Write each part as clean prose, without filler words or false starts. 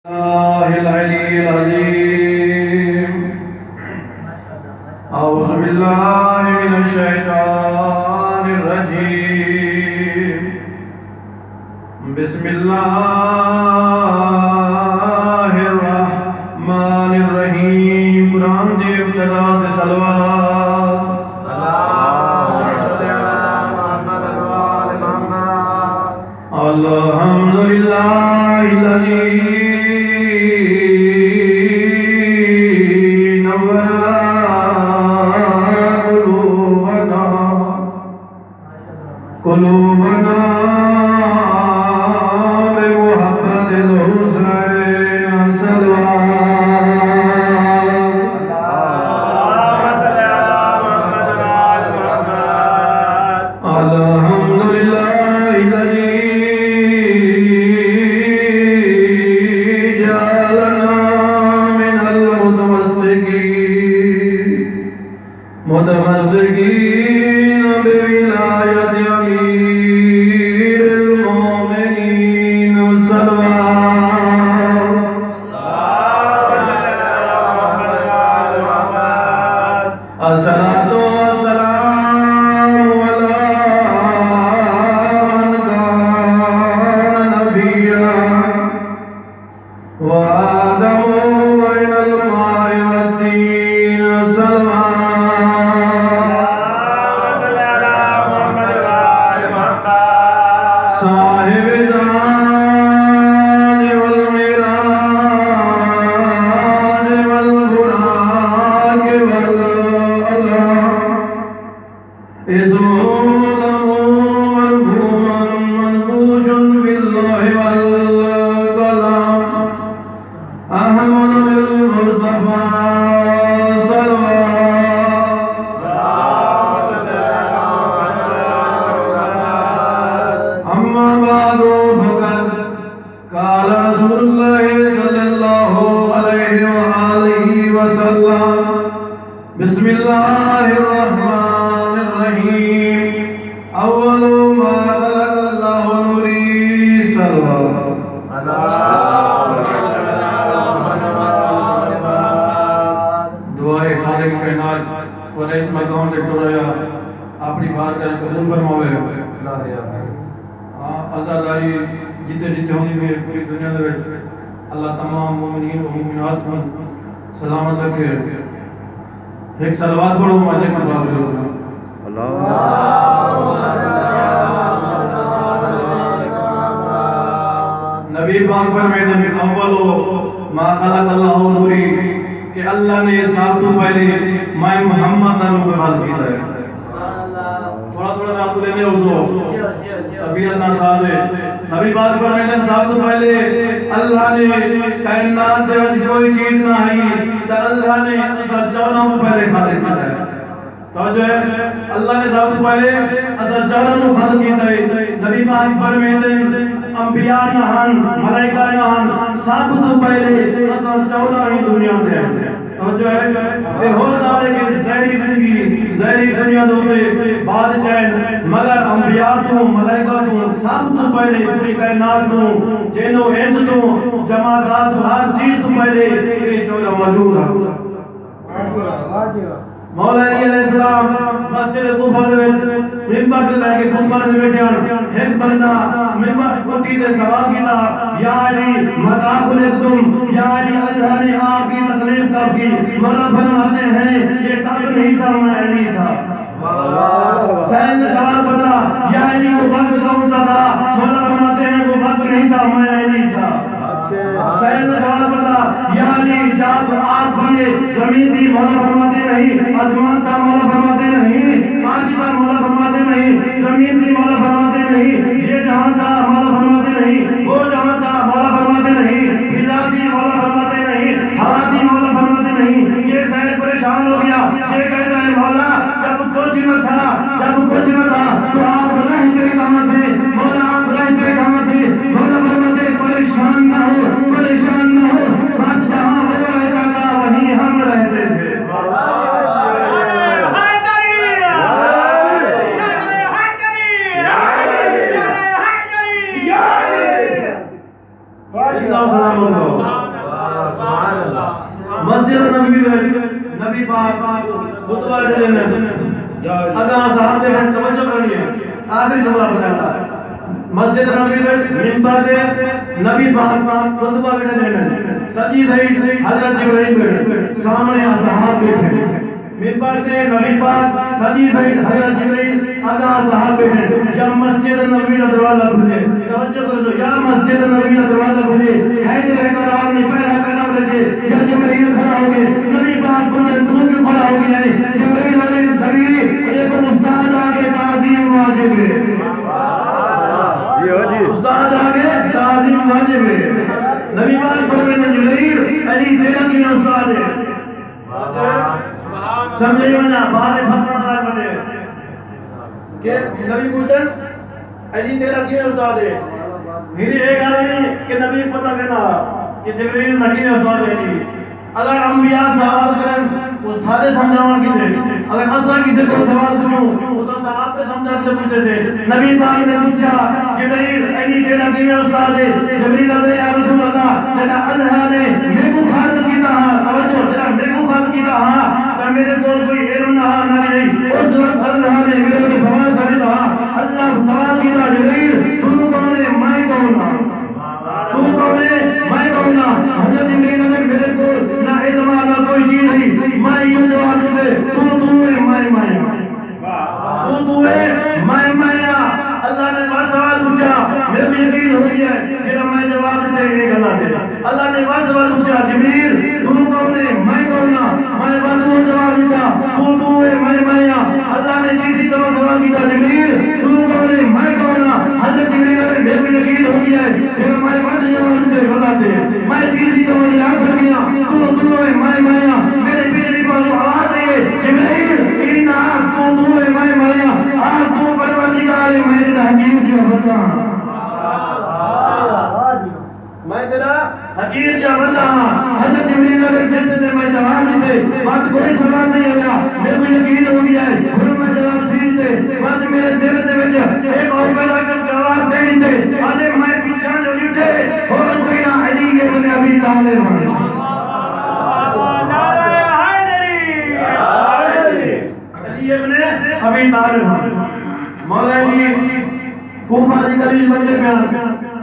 الله العلي العظيم. أعوذ بالله من الشيطان الرجيم. بسم الله الرحمن الرحيم. قرآن دی ابتدا تے صلوات. الحمد لله الذي قلوبنا بمحبت الحسين صلوات. الحمد لله الذي جعلنا من متمسكين بولاية أمير المؤمنين صلوات. الصلاة والسلام على من كان نبيا وآدم بين الماء والدين صلوات. صاحب الدان والميراج والبراق والألام اسمه مرفوع منقوش في اللوح والقلم أحمد بالمصطفى أما بعد فقد قال رسول الله صلى الله عليه وآله وسلم بسم الله الرحمن الرحيم أول ما خلق الله نوري صلوات. دعائے خالق کائنات تو اس مقام تے ٹریا اپنی بات کر قبول فرماوے. آزاداری جتے جتے ہوندی میں پوری دنیا دے وچ اللہ تمام مومنین و مومنات کو سلامت رکھے. ایک صلوات پڑھو مجھے کروا شروع کرو. نبی پاک فرماتے ہیں اول ما خلق اللہ نوری کہ اللہ نے سب تو پہلے میں محمد نو خلق کیا ہے. تھوڑا تھوڑا آپ لینے اس کو طبیعت نہ ساز ہے. نبی پاک فرماتے ہیں سب تو پہلے اللہ نے کائنات دے وچ کوئی چیز نہ ہے تو اللہ نے اساں چودہ کو پہلے خالق کیا ہے. توجہ ہے اللہ نے سب تو پہلے اساں چودہ کو خالق کیا ہے. نبی پاک فرماتے ہیں انبیاء نہ ہن ملائکہ نہ ہن سب تو پہلے اساں چودہ ہی دنیا دے ہیں. توجہ ہے کہ ہو تارے کہ ظاہری زندگی ظاہری دنیا دوتے بعد چین مگر انبیاء تو ملائکہ تو سب تو پہلے پوری کائنات تو جنو انس تو جماعات تو ہر چیز تو پہلے یہ چودہ موجود ہے. مولا علی علیہ السلام مسجد کوفہ دے منبر تے بیٹھ کے خطبہ دے بیٹھے ایک بندہ منبر کوٹھی تے سوال کیتا یا علی متا خلقتم یا علی اللہ نے آپ کی تکلیف کب کی. مولا فرماتے ہیں یہ تب نہیں تھا میں علی تھا. حسین نے سوال بدلا یا علی وہ وقت کون سا تھا. مولا فرماتے ہیں وہ وقت نہیں تھا میں علی تھا. حسین نے سوال بدلا یا علی جب آپ بنے زمین دی مولا فرماتے نہیں آسمان تھا مولا فرماتے نہیں عرش پر مولا فرماتے نہیں زمین دی مولا فرماتے نہیں یہ جہان تھا مولا فرماتے نہیں وہ جہان تھا مولا فرماتے نہیں فضا دی مولا فرماتے نہیں ہوا دی مولا فرماتے نہیں. یہ شہر پریشان ہو گیا یہ کہتا ہے مولا جب کچھ نہ تھا تو آپ رہتے کہاں تھے مولا آپ رہتے کہاں تھے. مولا فرماتے پریشان نہ ہو بس جہاں وہ رہتا تھا وہیں ہم رہتے تھے. مسجد نبی نبی پاک خطبہ دینے اگاں صاحب نے توجہ کرنی ہے آخری جملہ بتایا مسجد نبی منبر دے نبی پاک خطبہ دینے سجی سعید حضرت جبرائیل بیٹھے سامنے اصحاب بیٹھے منبر دے نبی پاک سجی سعید حضرت جبرائیل اگاں اصحاب بیٹھے یا مسجد نبی کا دروازہ کھلے توجہ کرو یا مسجد نبی کا دروازہ کھلے ہے تیرے کلام نے پہلا قدم رکھے یا جبرائیل کھڑا ہو گئے نبی پاک بولے تو کیوں کھڑا ہو گیا ہے جبرائیل علیہ نبی ایک استاد آگے تعظیم واجب ہے استاد آگے تعظیم واجب ہے نبی پاک فرماتے جبرائیل علی تیرا کیا استاد ہے سمجھے منا بعد فتوہ نہ کرے کہ نبی کوتن علی تیرا کیا استاد ہے میری ایک آدمی کہ نبی پتہ کہنا کہ جبرائیل نبی استاد ہے جی اگر انبیاء سوال کریں وہ سارے سمجھاون کی تھے اگر اصلا کسی کو سوال پوچھوں وہ تو صاحب پہ سمجھا کے پوچھتے تھے نبی پاک نے پوچھا جبرائیل علی تیرا کیا استاد ہے جبرائیل نے یا رسول اللہ جنا اللہ نے میرے کو خالق کیتا توجہ جنا میرے کو خالق کیتا تو میرے کو کوئی علم نہ نہیں اس وقت اللہ نے میرے کو سوال کرتا اللہ سوال کیتا جبرائیل تو کون ہے میں کون ہوں تو کون ہے میں کون ہوں حضرت جبرائیل نے میرے کو نہ علم نہ کوئی چیز نہیں میں یہ جواب دے تو ہے میں تو ہے میں اللہ نے وہ سوال پوچھا میرے کو یقین ہو گیا ہے کہ میں جواب دے یہ غلط ہے اللہ نے وہ سوال پوچھا جبرائیل تو کون ہے میں کون ہوں میں وہ جواب دیا تو ہے میں اللہ نے تیسری دفعہ سوال کیا جبرائیل تو کون ہے میں کون ہوں حضرت جبرائیل نے میرے کو یقین ہو گیا ہے کہ میں وہ جواب دے غلط ہے میں تیسری دفعہ یاد کر گیا تو ہے میں میرے پچھلی بازو آواز ہے جبرائیل ان آپ تو ہے میں آپ تو پروردگار ہے میں تیرا حکیم سے بندہ میں تیرا حکیم سے بندہ حضرت جبرائیل نے جیسے نے میں جواب دیتے بات کوئی سوال نہیں آیا میرے کو یقین ہو گیا ہے پھر میں جواب سیدھ دے بات میرے دل دے وچ ایک اور پیدا کر جواب دے دیتے آدھے میں پیچھے جو اٹھے اور کوئی نہ علی کے بن ابی طالب علی ابن ابی طالب مولا علی کوفہ دی گلی لگے پیا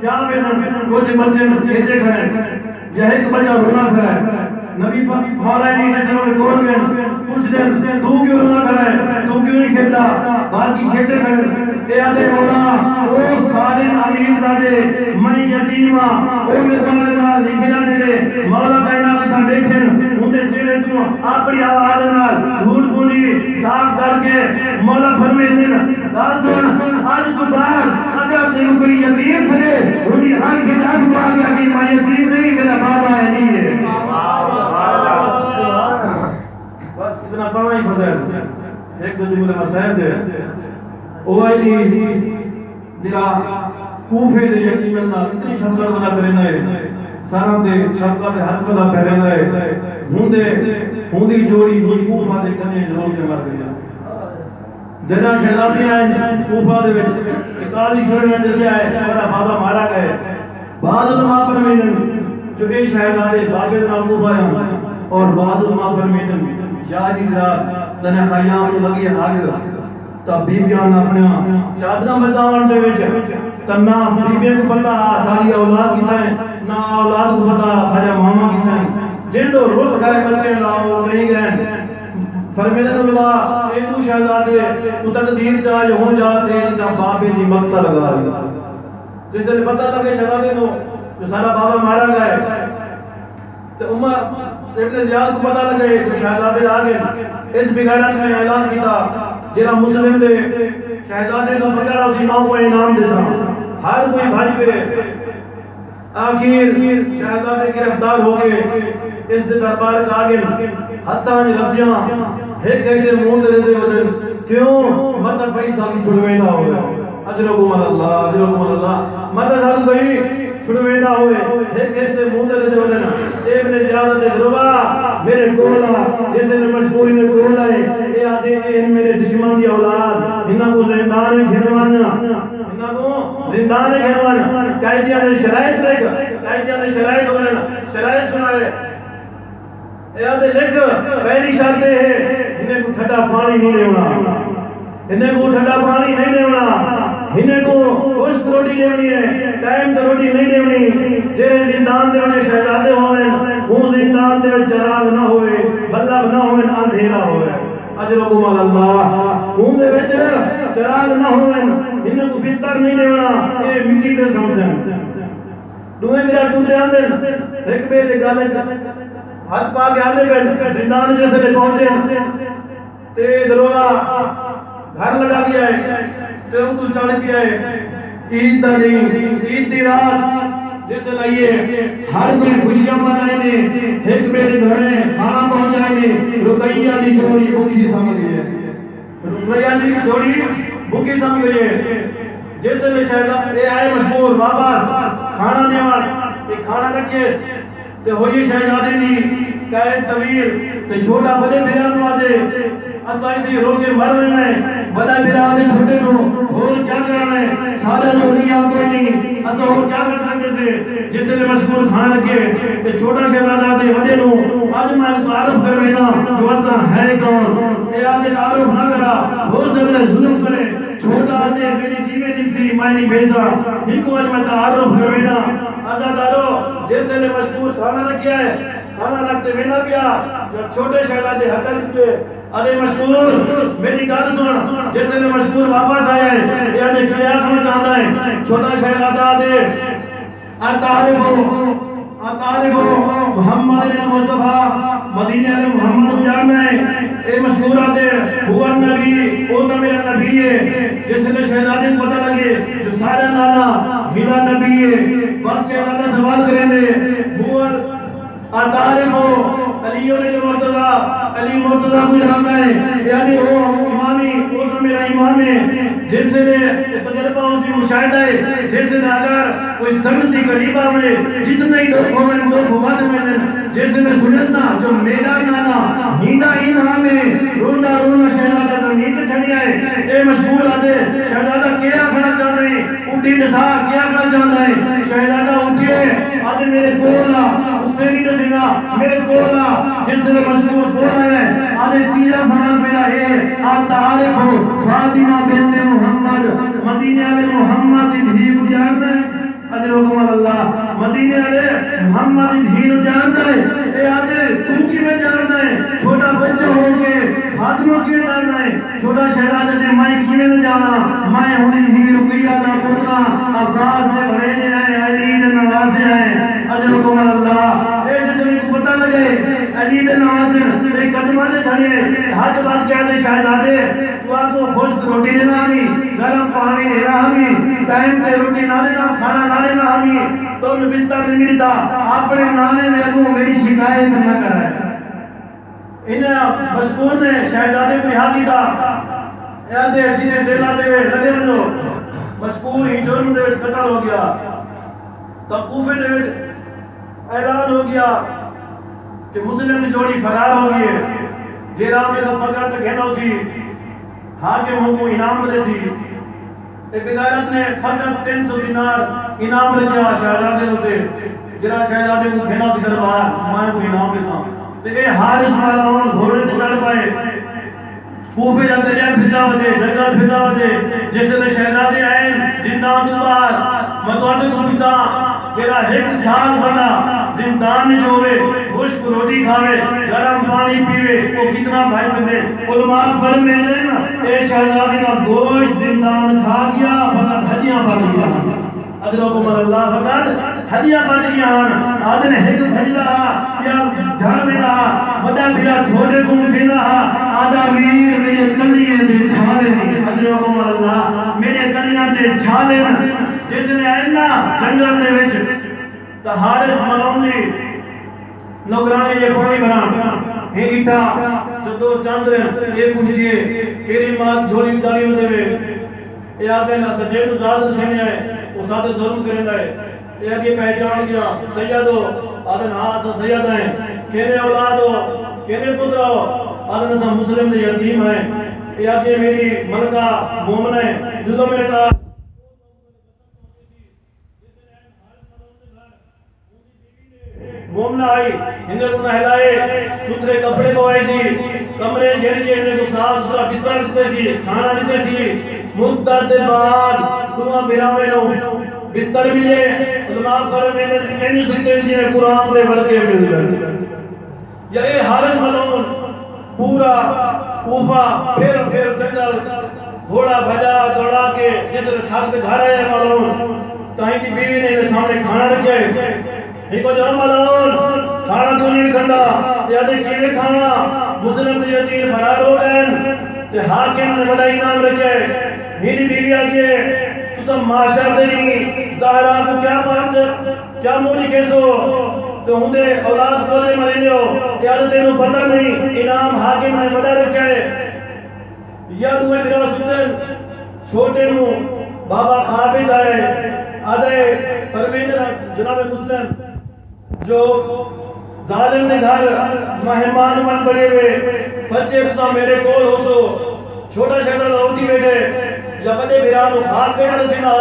کیا بیٹھے کچھ بچے کھیلتے کھڑے یہ ایک بچہ رونا کھڑا ہے نبی مولا علی جس نے کون گئے کچھ دن تو کیوں رونا کھڑا ہے تو کیوں نہیں کھیلتا باقی کھیلتے کھڑے اے آدھے مولا او سارے امیر زادے میں یتیمہ او میں کمرنا لکھنا دے مولا کہنا کہ تھا دیکھیں انہیں چیرے تو اپنی آواز نال دھوڑ پوری صاف کر کے مولا فرمے دن داد سن آج تو بعد اگر تیرے کوئی یتیم سنے انہیں آنکھ آنکھ پا گیا کہ میں یتیم نہیں میرا بابا علی ہے بس اتنا پڑھنا ہی فضل ایک دو جملے مسائل دے او علی جرا کوفے دے یتیمن نال اتنی شفقت ادا کرنا ہے سارا دے شفقت ہاتھ ادا کرنا ہے ہوندی جوڑی ہوئی کوفہ دے کنے ضرور کے مر گیا جدا شہزادی آئے کوفہ دے وچ اکالی شہر میں جیسے آئے میرا بابا مارا گئے بعض علماء فرمیدن جو اے شہزادے بابے نام کوفہ ہیں اور بعض علماء فرمیدن یا جی ذرا تنے خیام لگی آگ تب بیبیان اپنے چادرہ بچاون دے وچ تنا بیبیاں کو پتہ ساری اولاد کیتا ہے نہ اولاد کو پتہ سارا ماما کیتا ہے جن تو رخ گئے بچے لاؤ نہیں گئے فرمیدن علماء اے تو شہزادے تو تقدیر چاہے ہوں جاتے جا بابے دی مقتل لگا جس نے پتہ لگے شہزادے کو جو سارا بابا مارا گئے تو عمر ابن زیاد کو پتہ لگے تو شہزادے آگے اس بغیرت نے اعلان کیتا جنہا مسلم دے شہزادے کا پکڑا اسی ماں کو انعام دے سا ہر کوئی بھائی پہ آخر شہزادے گرفتار ہو گئے اس دے دربار کا آگے حتیٰ نے رسیاں ایک کہتے مون دے دے ودن کیوں مطلب بھائی سالی چھڑوے نہ ہوئے اجرکم اللہ مطلب سال بھائی چھڑوے نہ ہوئے ایک کہتے مون دے دے ودن ابن زیادت گروہ میرے کولا جیسے نے مشہوری میں کولا ہے اے آدھے ان میرے دشمن دی اولاد انہاں کو زندان گھروانا انہاں کو زندان گھروانا قائدیاں نے شرائط رکھ قائدیاں نے شرائط ہونے شرائط سنائے یاد لکھ پہلی شرط ہے انہیں کو ٹھنڈا پانی نہیں لیونا، انہیں کو ٹھنڈا پانی نہیں لیونا، انہیں کو خشک روٹی لیونی ہے، ٹائم تے روٹی نہیں لیونی۔ جڑے زندان دے وچ شہزادے ہوئے وہ زندان دے وچ چراغ نہ ہوئے، بلب نہ ہوئے، اندھیرا ہوئے۔ اجرکم اللہ خون دے وچ چراغ نہ ہوئے، انہیں کو بستر نہیں لیونا، یہ مٹی دے سمسن دوئے میرا ٹوٹے آندے ایک بے دے گالے ہاتھ پا کے آندے پہ زندان جیسے لے پہنچے تے دروگا گھر لگا گیا ہے تے وہ تو چڑھ گیا ہے عید دا دن عید دی رات جیسے لائیے ہر کوئی خوشیاں منائے نے ایک بے دے گھرے کھانا پہنچائے نے رقیہ دی جوڑی بھوکی سمجھ گئی ہے، رقیہ دی جوڑی بھوکی سمجھ گئی ہے۔ جیسے لے شہزاد اے آئے مشہور واپس کھانا دیوان ایک کھانا رکھے تے ہوئی شہزادی دی قائد طویل تے چھوٹا بڑے بیران وعدے اسائی تھی رو کے مر میں بڑا بیران چھوٹے رو اور کیا کرنا ہے سارے جو نہیں آگے نہیں اسا اور کیا کر سکتے سے جسے لے مشکور کھانا رکھے تے چھوٹا شہزادہ دے وڈے نو آج میں تعارف کروینا جو اسا ہے کون اے آدھے تعارف نہ کرا ہو سکتے ظلم کرے چھوٹا آدھے میری جیوے جمسی میں نہیں بھیسا ہی کو آج میں تعارف کروینا آزادارو جیسے نے مشکور کھانا رکھیا ہے کھانا رکھتے میں نہ پیا جب چھوٹے شہزادے حق دیتے ادھے مشکور میری گل سن جیسے نے مشکور واپس آیا ہے یہ آدھے کیا آخنا چاہتا ہے چھوٹا شہزادہ دے اتعارفو محمد مصطفیٰ مدینہ علیہ محمد جاننا ہے اے مشکور آدھے ہوا نبی وہ تو میرا نبی ہے جس نے شہزادے کو پتہ لگے جو سارا نانا ہلا نبی ہے پر شہزادہ سوال کریں دے ہوا اتعارفو علی علی مرتضیٰ کو جاننا ہے یعنی وہ امامی وہ تو میرا امام ہے جس نے تجربہ اسی مشاہدہ ہے جس نے اگر کوئی سمجھتی قریبہ میں جتنے ہی دکھوں میں دکھ وقت میں جس نے سنتنا جو میرا نانا ہیندہ ہی نام ہے رونا رونا شہزادہ زمین تے کھڑی ہے اے مشغول آدھے شہزادہ کیا کھڑا چاہتا ہے اٹھی نسا کیا کھڑا چاہتا ہے شہزادہ اٹھئے آدھے میرے کولا اٹھے نہیں نسینا میرے کولا جس نے مشغول کولا ہے آدھے تیرا سوال میرا ہے آتا عارف ہو فاطمہ بنت محمد مدینہ علیہ محمد دھی کو جانتا ہے اجرکم اللہ مدینہ علیہ محمد دھی کو جانتا ہے اے آدھے تو کی میں جانتا ہے چھوٹا بچہ ہو کے فاطمہ کی میں جانتا ہے چھوٹا شہزادہ دے میں کی میں جانا میں ہونی دھی رقیہ دا پترا عباس دے بھڑینے آئے علی دے نوازے آئے اجرکم اللہ اے جس نے کو پتہ لگے علی دے نوازے اے قدمہ دے چھڑے ہاتھ بات کیا دے شہزادے تو آپ کو خشک روٹی دینا ہمیں گرم پانی دینا ہمیں ٹائم تے روٹی نہ دینا کھانا نہ دینا ہمیں تو انہیں بستر نہیں ملتا اپنے نانے میں کو میری شکایت نہ کرائے انہیں مشکور نے شہزادے کو یہاں کی تھا یادے جنہیں دیلا دے لگے بنو مشکور ہی جرم دے وچ قتل ہو گیا تو کوفے دے وچ اعلان ہو گیا کہ مسلم کی جوڑی فرار ہو گئی ہے جیرام نے تو پکڑ تک گھنو سی حاکم کو انعام دے سی ایک بدایت نے فقط 300 دینار انعام رکھا شہزادے ہوتے جرا شہزادے کو گھنا سی دربار میں کو انعام دے ساں تے اے حارث والا ہون گھوڑے تے چڑھ پائے کوفے جاتے جائے پھردا ودے جنگل پھردا ودے جس نے شہزادے آئے زندان تو باہر میں تو آتے کو پوچھتا جرا ایک سال بنا زندان جو ہوئے خشک روٹی کھاوے گرم پانی پیوے وہ کتنا بھائی سکتے علماء فرمے نے نا اے شہزادی کا گوشت زندان کھا گیا فقط ہدیاں بچ گیا اجرکم اللہ فقط ہدیاں بچ گیا آدھے نے ایک بھجدا یا جھڑ میں رہا وڈا بھیرا چھوٹے کو اٹھے رہا آدھا ویر میرے کلیے دے چھالے اجرکم اللہ میرے کلیاں دے چھالے جس نے اینا جنگل دے وچ تا حارث ملونی نوکرانے یہ پانی بنا ہی گٹا جو دو چاندر یہ پوچھ دیئے تیری ماں جھولی اتاری ہوتے ہوئے یہ آتے ہیں سچے تو زیادہ سینے آئے وہ ساتھ ظلم کریں گئے یہ آتے پہچان کیا سید ہو آتے ہاں سا سید ہیں کہنے اولاد ہو کہنے پتر ہو آتے سا مسلم دے یتیم ہیں یہ آتے میری ملکہ مومن ہے جو میرے کہا مومنہ آئی ہندے کو نہلائے ستھرے کپڑے پوائے سی کمرے گھر کے ہندے کو صاف ستھرا بستر دیتے سی کھانا دیتے سی مدت بعد دعا براوے لو بستر ملے علماء فرمائے اینی سکتے جنہیں قرآن دے ورکے مل گئے یا اے حارث ملون پورا کوفہ پھر جنگل گھوڑا بھجا دوڑا کے جس نے تھک گھر آیا ملون تاہی کی بیوی نے انہیں سامنے کھانا رکھے ایک کو جان ملون کھانا تو نہیں کھندا یا دے کیوے کھانا مسلم تے یتیم فرار ہو گئے تے حاکم نے بڑا انعام رکھے میری بیوی آتی ہے تو سب معاشر دے نہیں زہرا کو کیا بات کیا مولی کیسو تو ہندے اولاد کو دے مرے دیو یا تو تینوں پتہ نہیں انعام حاکم نے بڑا رکھے یا دوئے میرا سدن چھوٹے نو بابا خوابی جائے آدھے فرمین جناب مسلم جو ظالم نے گھر مہمان من بڑے ہوئے بچے بسا میرے کول ہو سو چھوٹا شہدہ ہوتی بیٹھے جب بڑے بیرانو خواب بیٹھا رسینا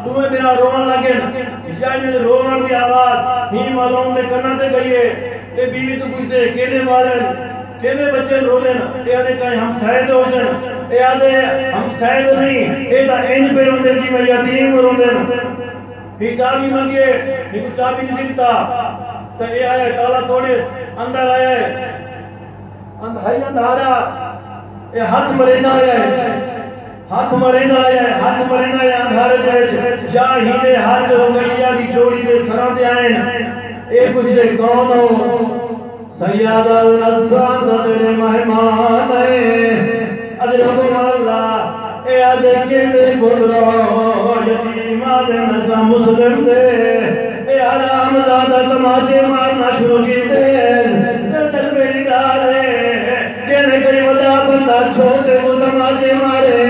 دوئے بیرا روان لگن یا انہیں روان دی آواز ہی معلوم دے کرنا دے گئیے اے بیوی تو کچھ دے کینے والن کینے بچے رو دین اے آدھے کہیں ہم سائد ہو سن اے آدھے ہم سائد نہیں اے دا انج پہ رو دین جی میں یتیم رو دین ہی چابی مانگیے ہی کو چابی نہیں سکتا تو اے آئے تالا توڑے اندر آئے اندھارا اے ہاتھ مرینا آئے ہاتھ مرینا آئے ہاتھ مرینا آئے اندھارے دے جا ہی دے ہاتھ ہو گئی دی جوڑی دے سران دے آئیں اے کچھ دے کون ہو سید الرسان تیرے مہمان ادرکم اللہ اے آدھے کے بے قدرو یتیم آدھے نسا مسلم دے اے حرام زادہ تماچے مارنا شروع کی دے تر میری دارے کہنے کئی ودا بندہ چھوٹے وہ تماچے مارے